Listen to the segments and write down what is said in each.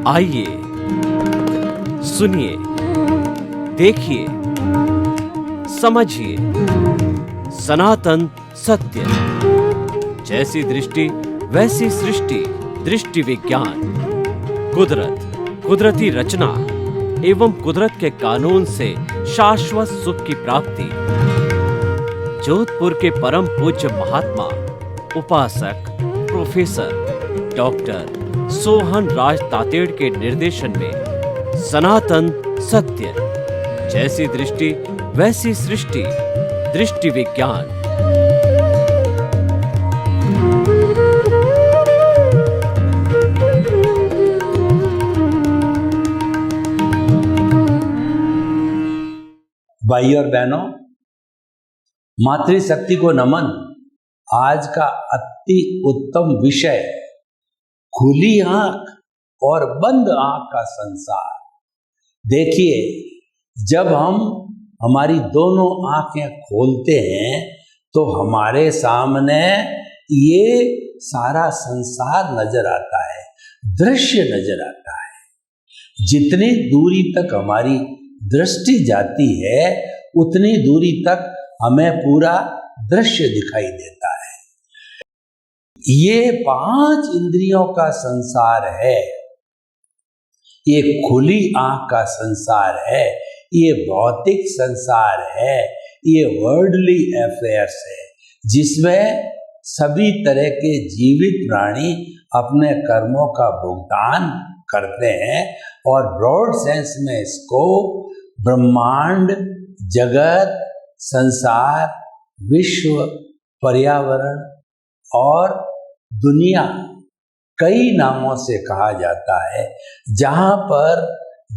आइए सुनिए, देखिए, समझिए सनातन सत्य। जैसी दृष्टि वैसी सृष्टि, दृष्टि विज्ञान। कुदरत, कुदरती रचना एवं कुदरत के कानून से शाश्वत सुख की प्राप्ति। जोधपुर के परम पूज्य महात्मा उपासक प्रोफेसर डॉक्टर सोहन राज तातेड़ के निर्देशन में सनातन सत्य। जैसी दृष्टि वैसी सृष्टि, दृष्टि विज्ञान। भाई और बहनों, मातृशक्ति को नमन। आज का अति उत्तम विषय खुली आंख और बंद आंख का संसार। देखिए, जब हम हमारी दोनों आंखें खोलते हैं तो हमारे सामने ये सारा संसार नजर आता है, दृश्य नजर आता है। जितनी दूरी तक हमारी दृष्टि जाती है उतनी दूरी तक हमें पूरा दृश्य दिखाई देता है। ये 5 इंद्रियों का संसार है, ये खुली आंख का संसार है, ये भौतिक संसार है, ये वर्ल्डली अफेयर्स है, जिसमें सभी तरह के जीवित प्राणी अपने कर्मों का भुगतान करते हैं। और ब्रॉड सेंस में इसको ब्रह्मांड, जगत, संसार, विश्व, पर्यावरण और दुनिया कई नामों से कहा जाता है। जहाँ पर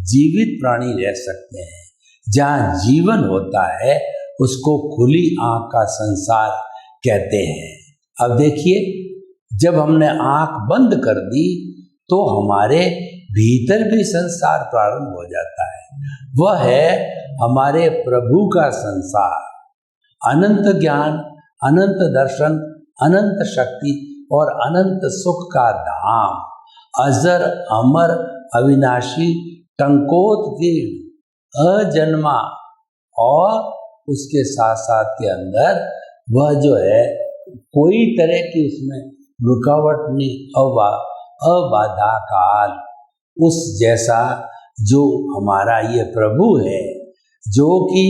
जीवित प्राणी रह सकते हैं, जहाँ जीवन होता है, उसको खुली आंख का संसार कहते हैं। अब देखिए, जब हमने आंख बंद कर दी तो हमारे भीतर भी संसार प्रारंभ हो जाता है। वह है हमारे प्रभु का संसार। अनंत ज्ञान, अनंत दर्शन, अनंत शक्ति और अनंत सुख का धाम, अजर अमर अविनाशी टंकोतकीर्ण अजन्मा। और उसके साथ साथ के अंदर वह जो है कोई तरह की उसमें रुकावट नहीं, अबाधा काल, उस जैसा जो हमारा ये प्रभु है, जो कि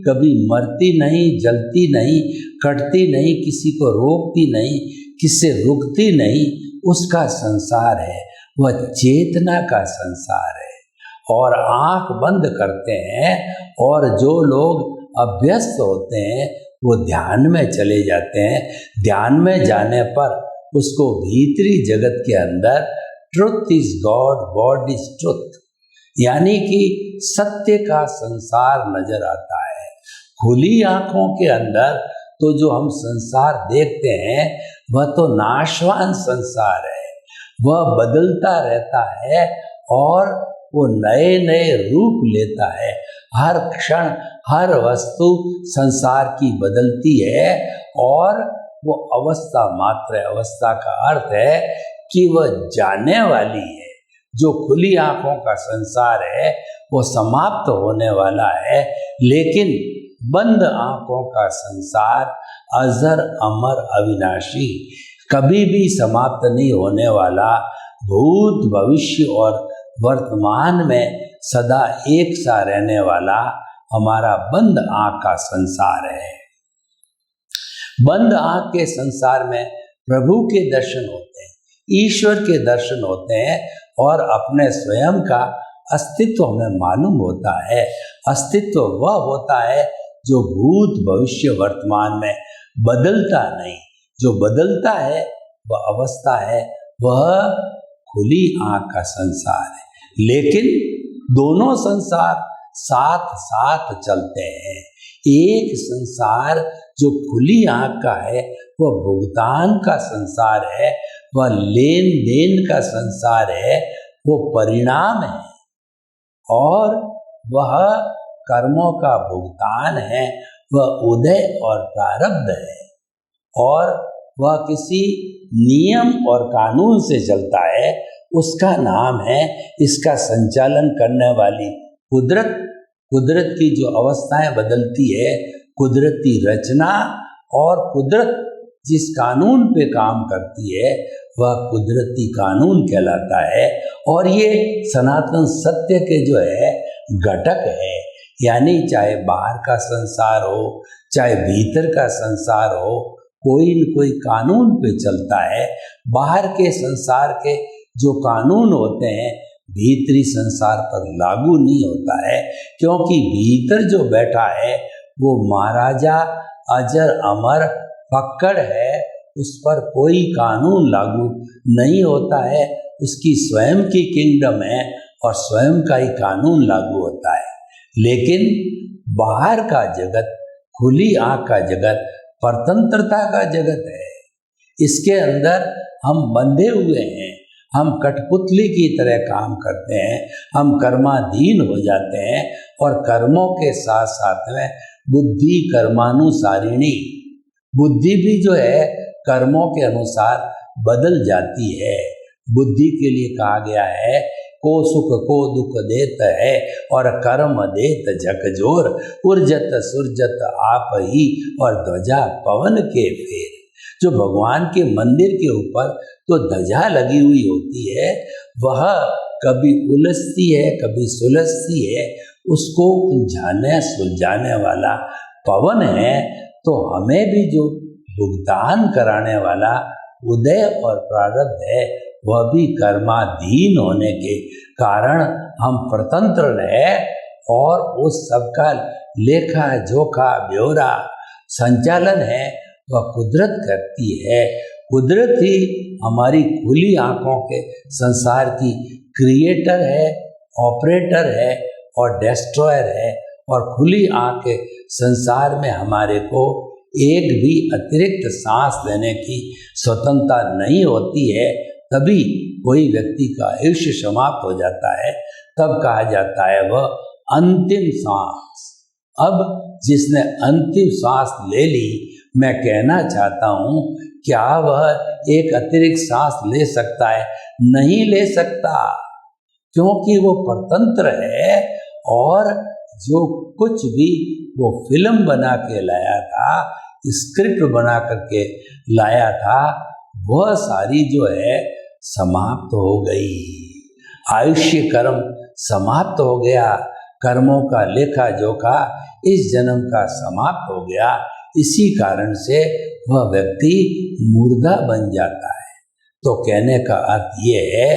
कभी मरती नहीं, जलती नहीं, कटती नहीं, किसी को रोकती नहीं, किससे रुकती नहीं, उसका संसार है। वह चेतना का संसार है। और आंख बंद करते हैं और जो लोग अभ्यस्त होते हैं वो ध्यान में चले जाते हैं। ध्यान में जाने पर उसको भीतरी जगत के अंदर truth is God, God is truth, यानी कि सत्य का संसार नजर आता है। खुली आंखों के अंदर तो जो हम संसार देखते हैं वह तो नाशवान संसार है, वह बदलता रहता है और वो नए नए रूप लेता है। हर क्षण हर वस्तु संसार की बदलती है और वो अवस्था मात्र, अवस्था का अर्थ है कि वह जाने वाली है। जो खुली आंखों का संसार है वो समाप्त होने वाला है, लेकिन बंद आंखों का संसार अजर अमर अविनाशी, कभी भी समाप्त नहीं होने वाला, भूत भविष्य और वर्तमान में सदा एक सा रहने वाला हमारा बंद आंख का संसार है। बंद आंख के संसार में प्रभु के दर्शन होते हैं, ईश्वर के दर्शन होते हैं और अपने स्वयं का अस्तित्व हमें मालूम होता है। अस्तित्व वह होता है जो भूत भविष्य वर्तमान में बदलता नहीं। जो बदलता है वह अवस्था है, वह खुली आंख का संसार है। लेकिन दोनों संसार साथ साथ चलते हैं। एक संसार जो खुली आंख का है वह भुगतान का संसार है, वह लेन देन का संसार है, वो परिणाम है और वह कर्मों का भुगतान है, वह उदय और प्रारब्ध है और वह किसी नियम और कानून से चलता है। उसका नाम है इसका संचालन करने वाली कुदरत। कुदरत की जो अवस्थाएं बदलती है, कुदरती रचना, और कुदरत जिस कानून पे काम करती है वह कुदरती कानून कहलाता है। और ये सनातन सत्य के जो है घटक है, यानी चाहे बाहर का संसार हो चाहे भीतर का संसार हो, कोई न कोई कानून पे चलता है। बाहर के संसार के जो कानून होते हैं भीतरी संसार पर लागू नहीं होता है, क्योंकि भीतर जो बैठा है वो महाराजा अजर अमर पक्कड़ है, उस पर कोई कानून लागू नहीं होता है। उसकी स्वयं की किंगडम है और स्वयं का ही कानून लागू होता है। लेकिन बाहर का जगत, खुली आंख का जगत, परतंत्रता का जगत है। इसके अंदर हम बंधे हुए हैं, हम कठपुतली की तरह काम करते हैं, हम कर्माधीन हो जाते हैं, और कर्मों के साथ साथ में बुद्धि कर्मानुसारिणी, बुद्धि भी जो है कर्मों के अनुसार बदल जाती है। बुद्धि के लिए कहा गया है को सुख को दुख देत है और कर्म देत झकझोर, उर्जत सुरजत आप ही और ध्वजा पवन के फेर। जो भगवान के मंदिर के ऊपर तो ध्वजा लगी हुई होती है, वह कभी उलझती है कभी सुलझती है, उसको उलझाने सुलझाने वाला पवन है। तो हमें भी जो भुगतान कराने वाला उदय और प्रारब्ध है वह भी कर्माधीन होने के कारण हम स्वतंत्र है, और उस सबका लेखा जोखा ब्यौरा संचालन है वह कुदरत करती है। कुदरत ही हमारी खुली आंखों के संसार की क्रिएटर है, ऑपरेटर है और डिस्ट्रॉयर है। और खुली आंख के संसार में हमारे को एक भी अतिरिक्त सांस लेने की स्वतंत्रता नहीं होती है। तभी कोई व्यक्ति का आयुष्य समाप्त हो जाता है, तब कहा जाता है वह अंतिम सांस। अब जिसने अंतिम सांस ले ली, मैं कहना चाहता हूँ, क्या वह एक अतिरिक्त सांस ले सकता है? नहीं ले सकता, क्योंकि वो स्वतंत्र है। और जो कुछ भी वो फिल्म बना के लाया था, स्क्रिप्ट बना करके लाया था, वह सारी जो है समाप्त हो गई। आयुष्य कर्म समाप्त हो गया, कर्मों का लेखा जोखा इस जन्म का समाप्त हो गया। इसी कारण से वह व्यक्ति मुर्दा बन जाता है। तो कहने का अर्थ ये है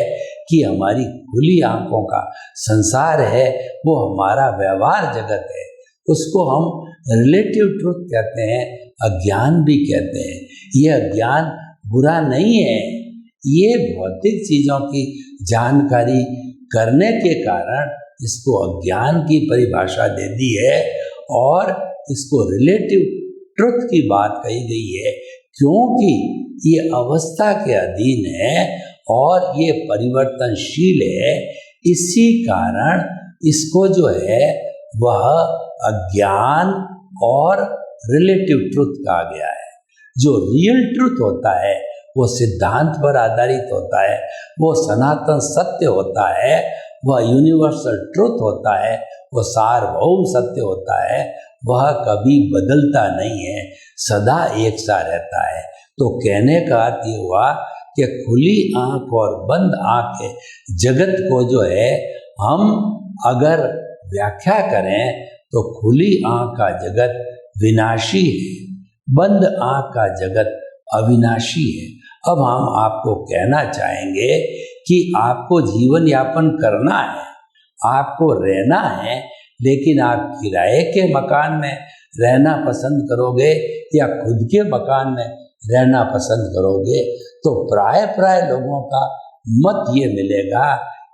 कि हमारी खुली आंखों का संसार है वो हमारा व्यवहार जगत है, उसको हम रिलेटिव ट्रुथ कहते हैं, अज्ञान भी कहते हैं। ये अज्ञान बुरा नहीं है, ये भौतिक चीज़ों की जानकारी करने के कारण इसको अज्ञान की परिभाषा दे दी है और इसको रिलेटिव ट्रुथ की बात कही गई है, क्योंकि ये अवस्था के अधीन है और ये परिवर्तनशील है। इसी कारण इसको जो है वह अज्ञान और रिलेटिव ट्रुथ कहा गया है। जो रियल ट्रुथ होता है वो सिद्धांत पर आधारित होता है, वो सनातन सत्य होता है, वह यूनिवर्सल ट्रुथ होता है, वो सार्वभौम सत्य होता है, वह कभी बदलता नहीं है, सदा एक सा रहता है। तो कहने का अर्थ ये हुआ कि खुली आंख और बंद आंख के जगत को जो है हम अगर व्याख्या करें तो खुली आंख का जगत विनाशी है, बंद आंख का जगत अविनाशी है। अब हम आपको कहना चाहेंगे कि आपको जीवन यापन करना है, आपको रहना है, लेकिन आप किराए के मकान में रहना पसंद करोगे या खुद के मकान में रहना पसंद करोगे, तो प्राय लोगों का मत ये मिलेगा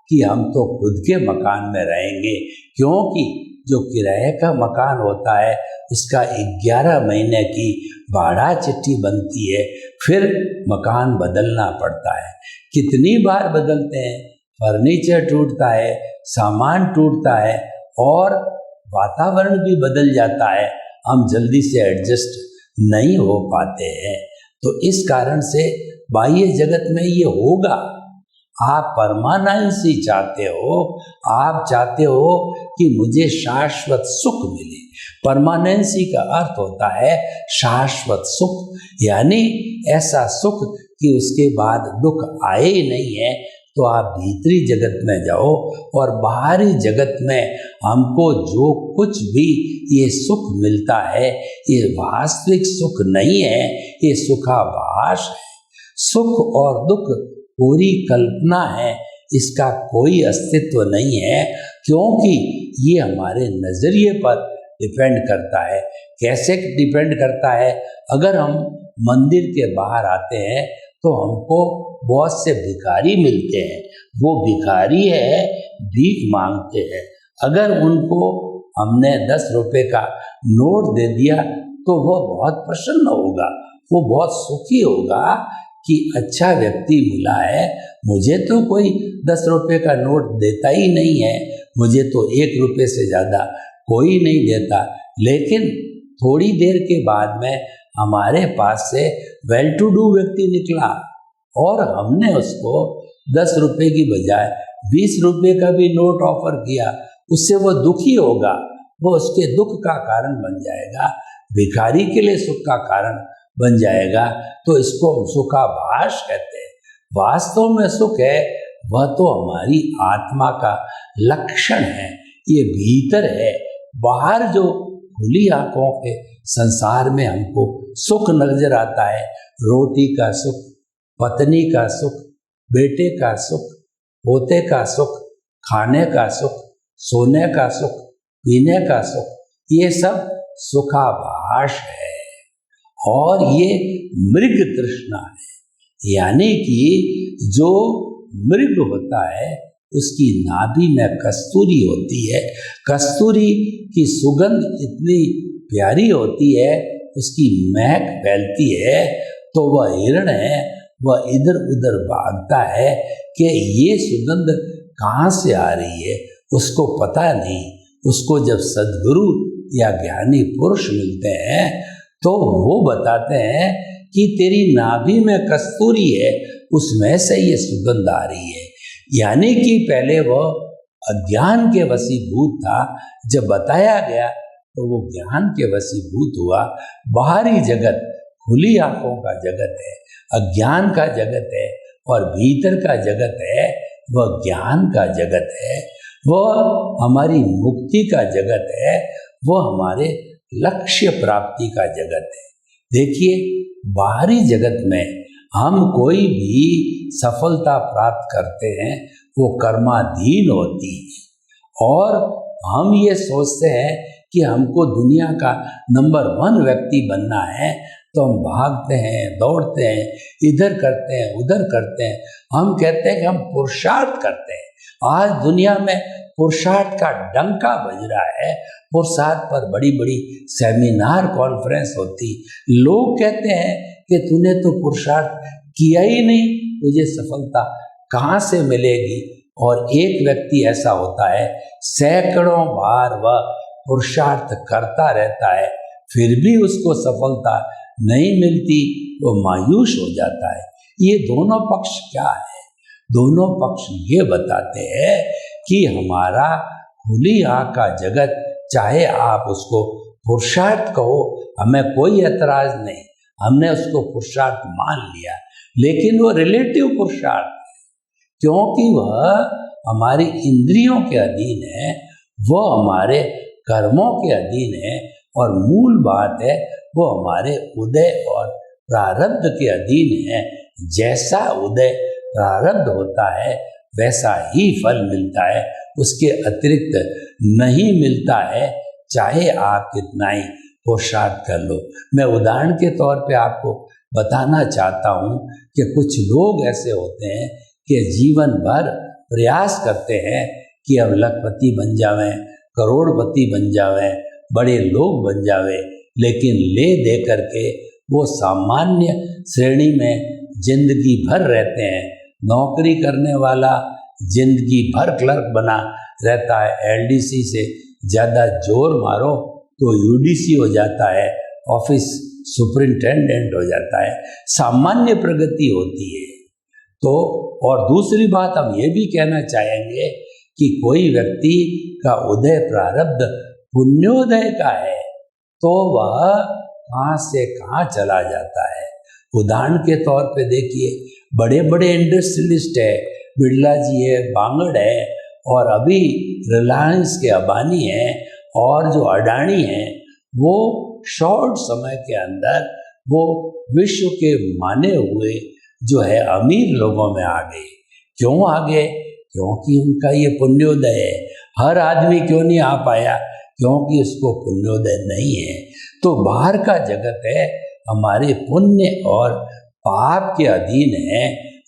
कि हम तो खुद के मकान में रहेंगे, क्योंकि जो किराए का मकान होता है उसका 11 महीने की भाड़ा चिट्ठी बनती है, फिर मकान बदलना पड़ता है। कितनी बार बदलते हैं, फर्नीचर टूटता है, सामान टूटता है और वातावरण भी बदल जाता है, हम जल्दी से एडजस्ट नहीं हो पाते हैं। तो इस कारण से बाह्य जगत में ये होगा, आप परमानेंसी चाहते हो, आप चाहते हो कि मुझे शाश्वत सुख मिले। परमानेंसी का अर्थ होता है शाश्वत सुख, यानी ऐसा सुख कि उसके बाद दुख आए ही नहीं है। तो आप भीतरी जगत में जाओ और बाहरी जगत में हमको जो कुछ भी ये सुख मिलता है ये वास्तविक सुख नहीं है, ये सुखाभास है। सुख और दुख पूरी कल्पना है, इसका कोई अस्तित्व नहीं है, क्योंकि ये हमारे नजरिए पर डिपेंड करता है। कैसे डिपेंड करता है? अगर हम मंदिर के बाहर आते हैं तो हमको बहुत से भिखारी मिलते हैं, वो भिखारी है, भीख मांगते हैं। अगर उनको हमने 10 रुपए का नोट दे दिया तो वो बहुत प्रसन्न होगा, वो बहुत सुखी होगा कि अच्छा व्यक्ति मिला है, मुझे तो कोई 10 रुपए का नोट देता ही नहीं है, मुझे तो 1 रुपए से ज़्यादा कोई नहीं देता। लेकिन थोड़ी देर के बाद में हमारे पास से वेल टू डू व्यक्ति निकला और हमने उसको 10 रुपए की बजाय 20 रुपए का भी नोट ऑफर किया, उससे वो दुखी होगा, वो उसके दुख का कारण बन जाएगा, भिखारी के लिए सुख का कारण बन जाएगा। तो इसको हम सुखाभास कहते हैं। वास्तव में सुख है वह तो हमारी आत्मा का लक्षण है, ये भीतर है। बाहर जो खुली आंखों के संसार में हमको सुख नजर आता है, रोटी का सुख, पत्नी का सुख, बेटे का सुख, पोते का सुख, खाने का सुख, सोने का सुख, पीने का सुख, ये सब सुखाभास है और ये मृग तृष्णा है। यानी कि जो मृग होता है उसकी नाभि में कस्तूरी होती है, कस्तूरी की सुगंध इतनी प्यारी होती है, उसकी महक फैलती है, तो वह हिरण है, वह इधर उधर भागता है कि ये सुगंध कहाँ से आ रही है, उसको पता नहीं। उसको जब सद्गुरु या ज्ञानी पुरुष मिलते हैं तो वो बताते हैं कि तेरी नाभि में कस्तूरी है, उसमें से ये सुगंध आ रही है। यानी कि पहले वह अज्ञान के वशीभूत था, जब बताया गया तो वो ज्ञान के वशीभूत हुआ। बाहरी जगत खुली आंखों का जगत है, अज्ञान का जगत है, और भीतर का जगत है वह ज्ञान का जगत है, वह हमारी मुक्ति का जगत है, वह हमारे लक्ष्य प्राप्ति का जगत है। देखिए, बाहरी जगत में हम कोई भी सफलता प्राप्त करते हैं वो कर्माधीन होती है, और हम ये सोचते हैं कि हमको दुनिया का नंबर 1 व्यक्ति बनना है, तो हम भागते हैं, दौड़ते हैं, इधर करते हैं, उधर करते हैं। हम कहते हैं कि हम पुरुषार्थ करते हैं। आज दुनिया में पुरुषार्थ का डंका बज रहा है, पुरुषार्थ पर बड़ी बड़ी सेमिनार कॉन्फ्रेंस होती, लोग कहते हैं कि तूने तो पुरुषार्थ किया ही नहीं, तुझे सफलता कहाँ से मिलेगी। और एक व्यक्ति ऐसा होता है, सैकड़ों बार वह पुरुषार्थ करता रहता है, फिर भी उसको सफलता नहीं मिलती, वो मायूस हो जाता है। ये दोनों पक्ष क्या है? दोनों पक्ष ये बताते हैं कि हमारा खुली आँख का जगत, चाहे आप उसको पुरुषार्थ कहो, हमें कोई ऐतराज नहीं, हमने उसको पुरुषार्थ मान लिया, लेकिन वो रिलेटिव पुरुषार्थ है, क्योंकि वह हमारी इंद्रियों के अधीन है, वो हमारे कर्मों के अधीन है, और मूल बात है वो हमारे उदय और प्रारब्ध के अधीन है। जैसा उदय प्रारब्ध होता है वैसा ही फल मिलता है, उसके अतिरिक्त नहीं मिलता है, चाहे आप कितना ही पुरुषार्थ कर लो। मैं उदाहरण के तौर पे आपको बताना चाहता हूँ कि कुछ लोग ऐसे होते हैं कि जीवन भर प्रयास करते हैं कि अब लखपति बन जावें, करोड़पति बन जावें, बड़े लोग बन जावे, लेकिन ले दे करके वो सामान्य श्रेणी में जिंदगी भर रहते हैं। नौकरी करने वाला जिंदगी भर क्लर्क बना रहता है, एलडीसी से ज़्यादा जोर मारो तो यूडीसी हो जाता है, ऑफिस सुपरिंटेंडेंट हो जाता है, सामान्य प्रगति होती है। तो और दूसरी बात हम ये भी कहना चाहेंगे कि कोई व्यक्ति का उदय प्रारब्ध पुण्योदय का है तो वह कहाँ से कहाँ चला जाता है। उदाहरण के तौर पे देखिए, बड़े बड़े इंडस्ट्रियलिस्ट है, बिरला जी है, बांगड़ है, और अभी रिलायंस के अंबानी हैं और जो अडानी हैं, वो शॉर्ट समय के अंदर वो विश्व के माने हुए जो है अमीर लोगों में आ गए। क्यों आ गए? क्योंकि उनका ये पुण्योदय है। हर आदमी क्यों नहीं आ पाया? क्योंकि उसको पुण्योदय नहीं है। तो बाहर का जगत है हमारे पुण्य और पाप के अधीन है,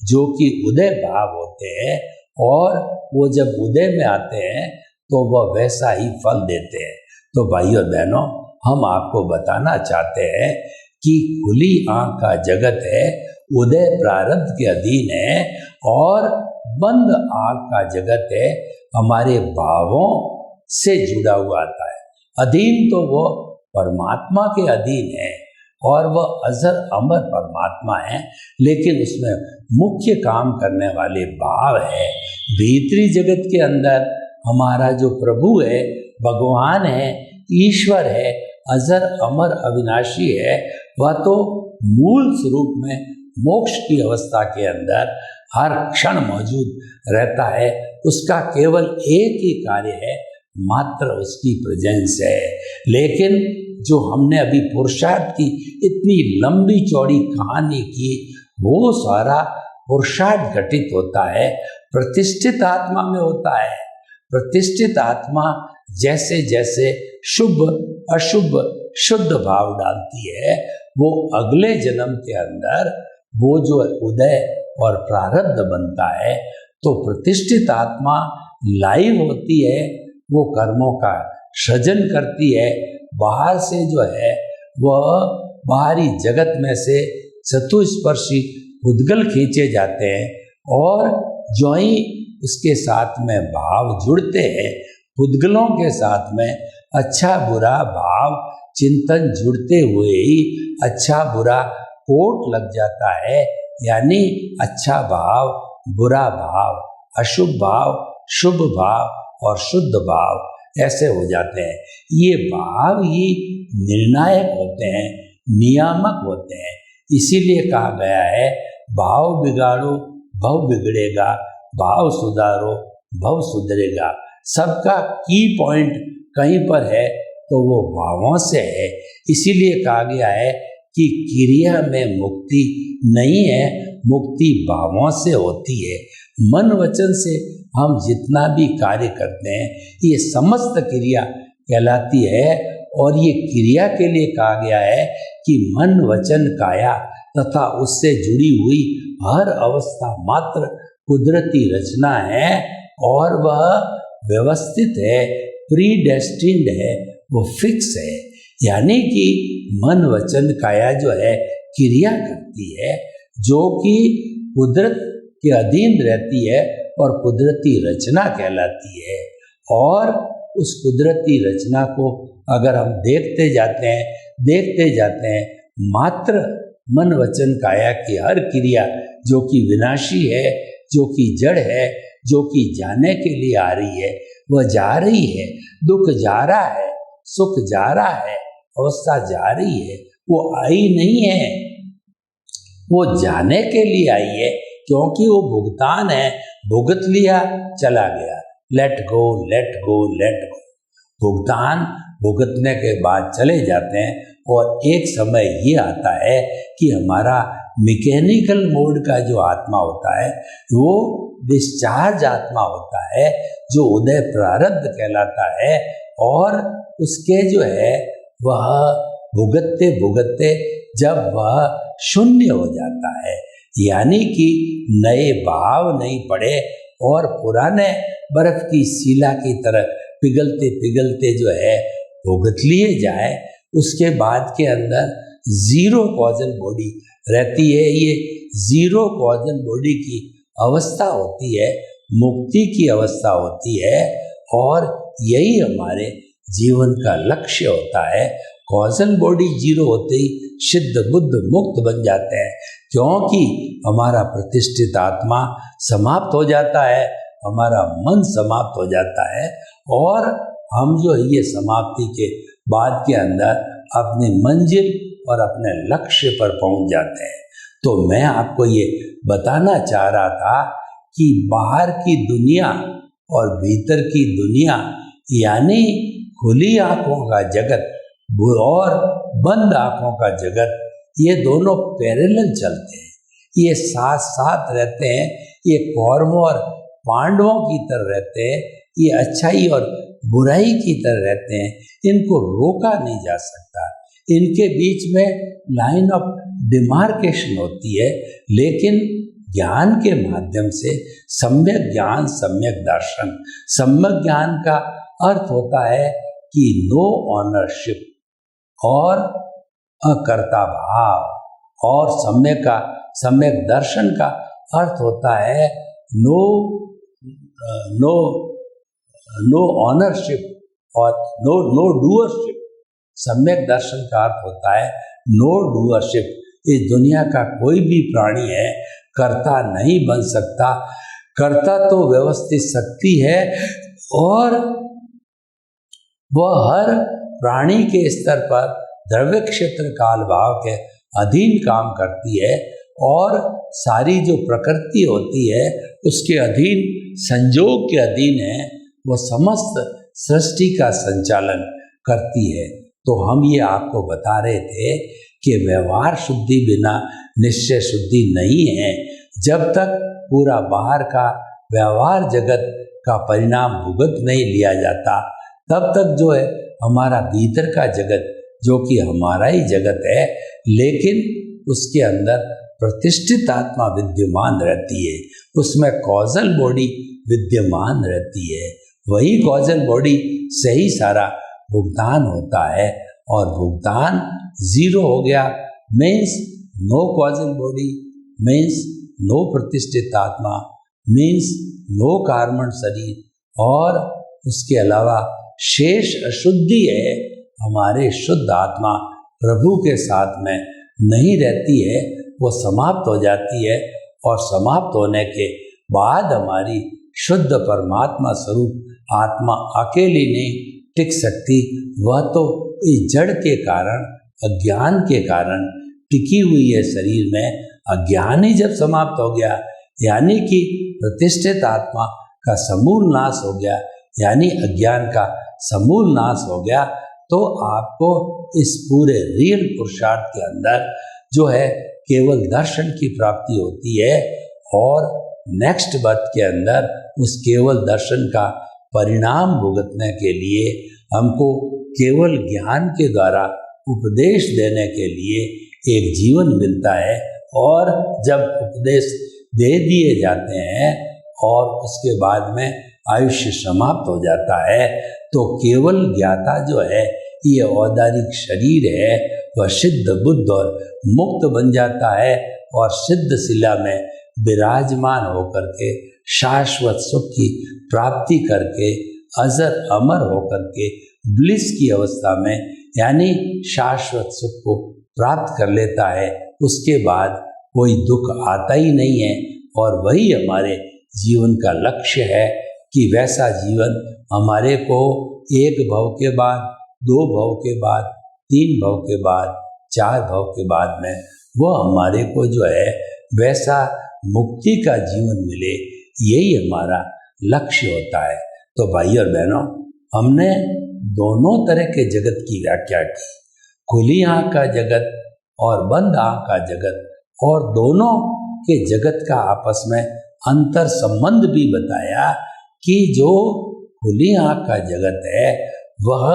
जो कि उदय भाव होते हैं, और वो जब उदय में आते हैं तो वह वैसा ही फल देते हैं। तो भाइयों बहनों, हम आपको बताना चाहते हैं कि खुली आंख का जगत है, उदय प्रारब्ध के अधीन है, और बंद आंख का जगत है हमारे भावों से जुड़ा हुआ आता है। अधीन तो वो परमात्मा के अधीन है और वह अजर अमर परमात्मा है, लेकिन उसमें मुख्य काम करने वाले भाव है। भीतरी जगत के अंदर हमारा जो प्रभु है, भगवान है, ईश्वर है, अजर अमर अविनाशी है, वह तो मूल स्वरूप में मोक्ष की अवस्था के अंदर हर क्षण मौजूद रहता है। उसका केवल एक ही कार्य है, मात्र उसकी प्रेजेंस है। लेकिन जो हमने अभी पुरुषार्थ की इतनी लंबी चौड़ी कहानी की, वो सारा पुरुषार्थ घटित होता है प्रतिष्ठित आत्मा में होता है। प्रतिष्ठित आत्मा जैसे जैसे शुभ अशुभ शुद्ध भाव डालती है, वो अगले जन्म के अंदर वो जो उदय और प्रारब्ध बनता है। तो प्रतिष्ठित आत्मा लाइव होती है, वो कर्मों का सृजन करती है। बाहर से जो है वह बाहरी जगत में से चतुस्पर्शी उद्गल खींचे जाते हैं, और जो ही उसके साथ में भाव जुड़ते हैं, उद्गलों के साथ में अच्छा बुरा भाव चिंतन जुड़ते हुए ही अच्छा बुरा कोट लग जाता है। यानी अच्छा भाव, बुरा भाव, अशुभ भाव, शुभ भाव और शुद्ध भाव ऐसे हो जाते हैं। ये भाव ही निर्णायक होते हैं, नियामक होते हैं। इसीलिए कहा गया है, भाव बिगाड़ो भव बिगड़ेगा, भाव सुधारो भव सुधरेगा। सबका की पॉइंट कहीं पर है तो वो भावों से है। इसीलिए कहा गया है कि क्रिया में मुक्ति नहीं है, मुक्ति भावों से होती है। मन वचन से हम जितना भी कार्य करते हैं, ये समस्त क्रिया कहलाती है। और ये क्रिया के लिए कहा गया है कि मन वचन काया तथा उससे जुड़ी हुई हर अवस्था मात्र कुदरती रचना है, और वह व्यवस्थित है, प्रीडेस्टिन्ड है, वो फिक्स है। यानी कि मन वचन काया जो है क्रिया करती है, जो कि कुदरत के अधीन रहती है और कुदरती रचना कहलाती है। और उस कुदरती रचना को अगर हम देखते जाते हैं, मात्र मन वचन काया की हर क्रिया जो कि विनाशी है, जो कि जड़ है, जो कि जाने के लिए आ रही है, वह जा रही है। दुख जा रहा है, सुख जा रहा है, अवस्था जा रही है, वो आई नहीं है, वो जाने के लिए आई है। क्योंकि वो भुगतान है, भुगत लिया चला गया, let go let go let go. भुगतान भुगतने के बाद चले जाते हैं, और एक समय ये आता है कि हमारा मैकेनिकल मोड का जो आत्मा होता है, वो डिस्चार्ज आत्मा होता है, जो उदय प्रारब्ध कहलाता है। और उसके जो है वह भुगतते भुगतते जब वह शून्य हो जाता है, यानी कि नए भाव नहीं पड़े और पुराने बर्फ की शिला की तरह पिघलते पिघलते जो है भुगत लिए जाए, उसके बाद के अंदर जीरो कॉजल बॉडी रहती है। ये जीरो कॉजल बॉडी की अवस्था होती है, मुक्ति की अवस्था होती है, और यही हमारे जीवन का लक्ष्य होता है। कॉजल बॉडी जीरो होते ही सिद्ध बुद्ध मुक्त बन जाते हैं, क्योंकि हमारा प्रतिष्ठित आत्मा समाप्त हो जाता है, हमारा मन समाप्त हो जाता है और हम जो है ये समाप्ति के बाद के अंदर अपनी मंजिल और अपने लक्ष्य पर पहुंच जाते हैं। तो मैं आपको ये बताना चाह रहा था कि बाहर की दुनिया और भीतर की दुनिया यानी खुली आंखों का जगत और बंद आंखों का जगत, ये दोनों पैरेलल चलते हैं, ये साथ साथ रहते हैं, ये कौरवों और पांडवों की तरह रहते हैं, ये अच्छाई और बुराई की तरह रहते हैं, इनको रोका नहीं जा सकता, इनके बीच में लाइन ऑफ डिमार्केशन होती है। लेकिन ज्ञान के माध्यम से सम्यक ज्ञान, सम्यक दर्शन, सम्यक ज्ञान का अर्थ होता है कि नो ऑनरशिप और अकर्ता भाव, और सम्यक दर्शन का अर्थ होता है नो ऑनरशिप और नो डूअरशिप। सम्यक दर्शन का अर्थ होता है नो डूअरशिप। इस दुनिया का कोई भी प्राणी है कर्ता नहीं बन सकता, कर्ता तो व्यवस्थित शक्ति है और वह हर प्राणी के स्तर पर द्रव्य क्षेत्र काल भाव के अधीन काम करती है और सारी जो प्रकृति होती है उसके अधीन, संयोग के अधीन है, वह समस्त सृष्टि का संचालन करती है। तो हम ये आपको बता रहे थे कि व्यवहार शुद्धि बिना निश्चय शुद्धि नहीं है। जब तक पूरा बाहर का व्यवहार जगत का परिणाम भुगत नहीं लिया जाता, तब तक जो है हमारा भीतर का जगत, जो कि हमारा ही जगत है, लेकिन उसके अंदर प्रतिष्ठित आत्मा विद्यमान रहती है, उसमें कॉजल बॉडी विद्यमान रहती है, वही कॉजल बॉडी से ही सारा भुगतान होता है। और भुगतान जीरो हो गया means no causal body, means no प्रतिष्ठित आत्मा, मीन्स नो कार्बन शरीर, और उसके अलावा शेष अशुद्धि है, हमारे शुद्ध आत्मा प्रभु के साथ में नहीं रहती है, वो समाप्त हो जाती है। और समाप्त होने के बाद हमारी शुद्ध परमात्मा स्वरूप आत्मा अकेली नहीं टिक सकती, वह तो इस जड़ के कारण, अज्ञान के कारण टिकी हुई है शरीर में। अज्ञान ही जब समाप्त हो गया, यानी कि प्रतिष्ठित आत्मा का समूल नाश हो गया, यानी अज्ञान का समूल नाश हो गया, तो आपको इस पूरे रियल पुरुषार्थ के अंदर जो है केवल दर्शन की प्राप्ति होती है और नेक्स्ट बर्थ के अंदर उस केवल दर्शन का परिणाम भुगतने के लिए हमको केवल ज्ञान के द्वारा उपदेश देने के लिए एक जीवन मिलता है। और जब उपदेश दे दिए जाते हैं और उसके बाद में आयुष्य समाप्त हो जाता है, तो केवल ज्ञाता जो है, ये औदारिक शरीर है, वह सिद्ध बुद्ध और मुक्त बन जाता है और सिद्ध शिला में विराजमान होकर के शाश्वत सुख की प्राप्ति करके अजर अमर होकर के ब्लिस की अवस्था में, यानी शाश्वत सुख को प्राप्त कर लेता है। उसके बाद कोई दुख आता ही नहीं है और वही हमारे जीवन का लक्ष्य है कि वैसा जीवन हमारे को एक भव के बाद, दो भव के बाद, तीन भव के बाद, चार भव के बाद में वह हमारे को जो है वैसा मुक्ति का जीवन मिले, यही हमारा लक्ष्य होता है। तो भाई और बहनों, हमने दोनों तरह के जगत की व्याख्या की, खुली आँख का जगत और बंद आँख का जगत, और दोनों के जगत का आपस में अंतर संबंध भी बताया कि जो खुली आँख का जगत है वह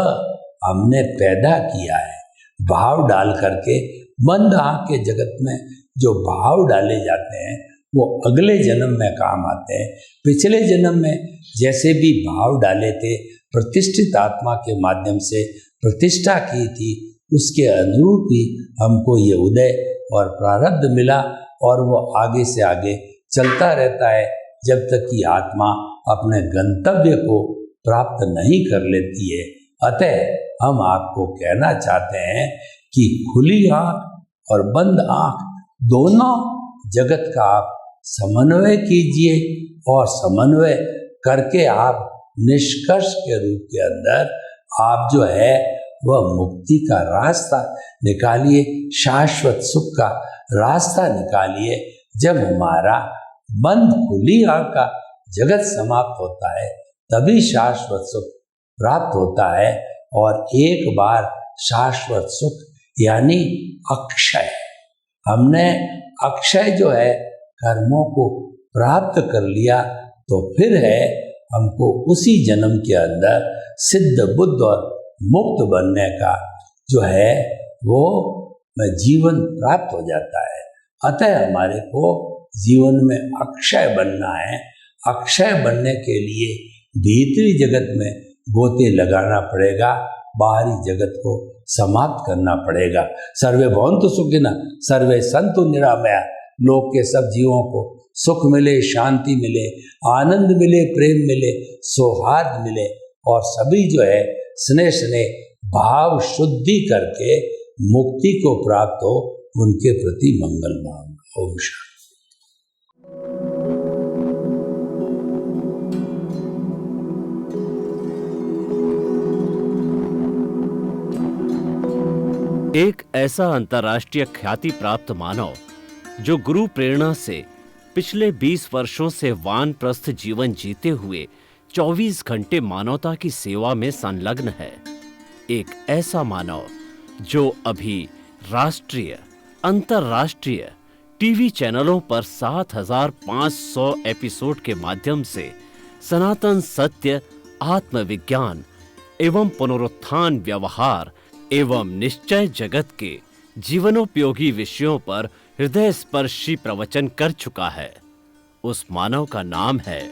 हमने पैदा किया है भाव डाल करके। बंद आँख के जगत में जो भाव डाले जाते हैं वो अगले जन्म में काम आते हैं। पिछले जन्म में जैसे भी भाव डाले थे, प्रतिष्ठित आत्मा के माध्यम से प्रतिष्ठा की थी, उसके अनुरूप ही हमको ये उदय और प्रारब्ध मिला और वो आगे से आगे चलता रहता है जब तक कि आत्मा अपने गंतव्य को प्राप्त नहीं कर लेती है। अतः हम आपको कहना चाहते हैं कि खुली आंख और बंद आंख दोनों जगत का आप समन्वय कीजिए और समन्वय करके आप निष्कर्ष के रूप के अंदर आप जो है वह मुक्ति का रास्ता निकालिए, शाश्वत सुख का रास्ता निकालिए। जब हमारा बंद खुली आंख का जगत समाप्त होता है तभी शाश्वत सुख प्राप्त होता है, और एक बार शाश्वत सुख यानी अक्षय, हमने अक्षय जो है कर्मों को प्राप्त कर लिया तो फिर है हमको उसी जन्म के अंदर सिद्ध बुद्ध और मुक्त बनने का जो है वो जीवन प्राप्त हो जाता है। अतः हमारे को जीवन में अक्षय बनना है। अक्षय बनने के लिए भीतरी जगत में गोते लगाना पड़ेगा, बाहरी जगत को समाप्त करना पड़ेगा। सर्वे भवन्तु सुखिनः सर्वे सन्तु निरामया, लोक के सब जीवों को सुख मिले, शांति मिले, आनंद मिले, प्रेम मिले, सौहार्द मिले, और सभी जो है स्नेह स्नेह भाव शुद्धि करके मुक्ति को प्राप्त हो, उनके प्रति मंगल मांग। ओम शांति। एक ऐसा अंतर्राष्ट्रीय ख्याति प्राप्त मानव जो गुरु प्रेरणा से पिछले 20 वर्षों से वानप्रस्थ जीवन जीते हुए 24 घंटे मानवता की सेवा में संलग्न है। एक ऐसा मानव जो अभी राष्ट्रीय, अंतर्राष्ट्रीय टीवी चैनलों पर 7,500 एपिसोड के माध्यम से सनातन सत्य, आत्मविज्ञान एवं पुनरुत्थान, व्यवहार एवं निश्चय जगत के जीवनोपयोगी विषयों पर हृदय स्पर्शी प्रवचन कर चुका है। उस मानव का नाम है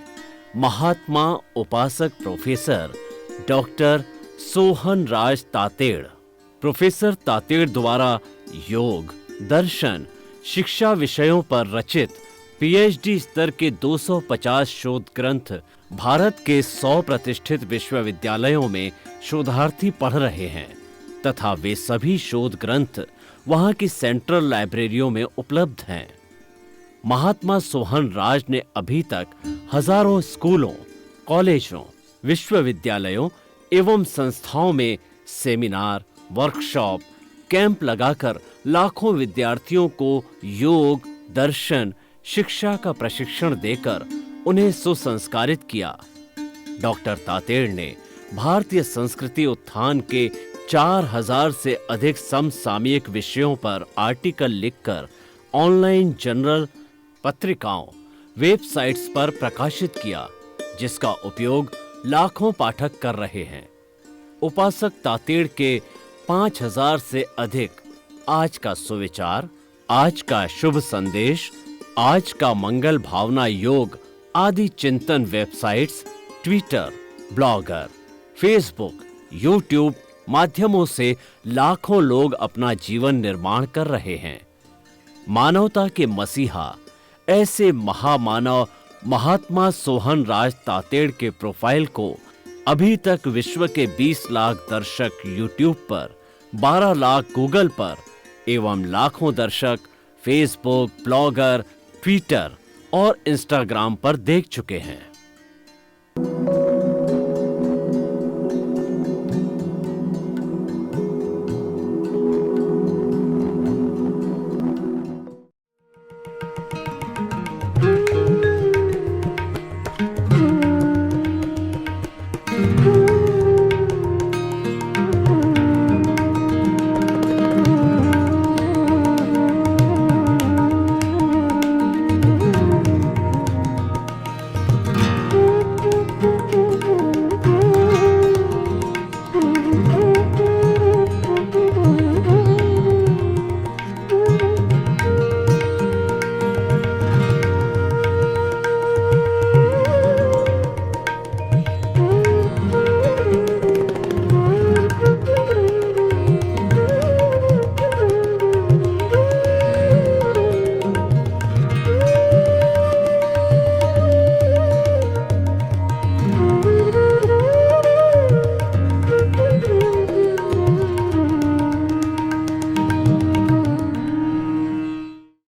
महात्मा उपासक प्रोफेसर डॉक्टर सोहन राज तातेड़। प्रोफेसर तातेड़ द्वारा योग, दर्शन, शिक्षा विषयों पर रचित पीएचडी स्तर के 250 शोध ग्रंथ भारत के 100 प्रतिष्ठित विश्वविद्यालयों में शोधार्थी पढ़ रहे हैं तथा वे सभी शोध ग्रंथ वहां की सेंट्रल लाइब्रेरियों में उपलब्ध हैं। महात्मा सोहन राज ने अभी तक हजारों स्कूलों, कॉलेजों, विश्वविद्यालयों एवं संस्थाओं में सेमिनार, वर्कशॉप, कैंप लगाकर लाखों विद्यार्थियों को योग, दर्शन, शिक्षा का प्रशिक्षण देकर उन्हें सुसंस्कारित किया। डॉक्टर तातेड़ ने भारतीय संस्कृति उत्थान के 4000 से अधिक समसामयिक विषयों पर आर्टिकल लिखकर ऑनलाइन जर्नल, पत्रिकाओं, वेबसाइट्स पर प्रकाशित किया, जिसका उपयोग लाखों पाठक कर रहे हैं। उपासक तातेड़ के 5000 से अधिक आज का सुविचार, आज का शुभ संदेश, आज का मंगल भावना योग आदि चिंतन websites, Twitter, blogger, Facebook, YouTube माध्यमों से लाखों लोग अपना जीवन निर्माण कर रहे हैं। मानवता के मसीहा ऐसे महामानव महात्मा सोहन राज तातेड़ के प्रोफाइल को अभी तक विश्व के 20 लाख दर्शक यूट्यूब पर, 12 लाख गूगल पर एवं लाखों दर्शक फेसबुक, ब्लॉगर, ट्विटर और इंस्टाग्राम पर देख चुके हैं।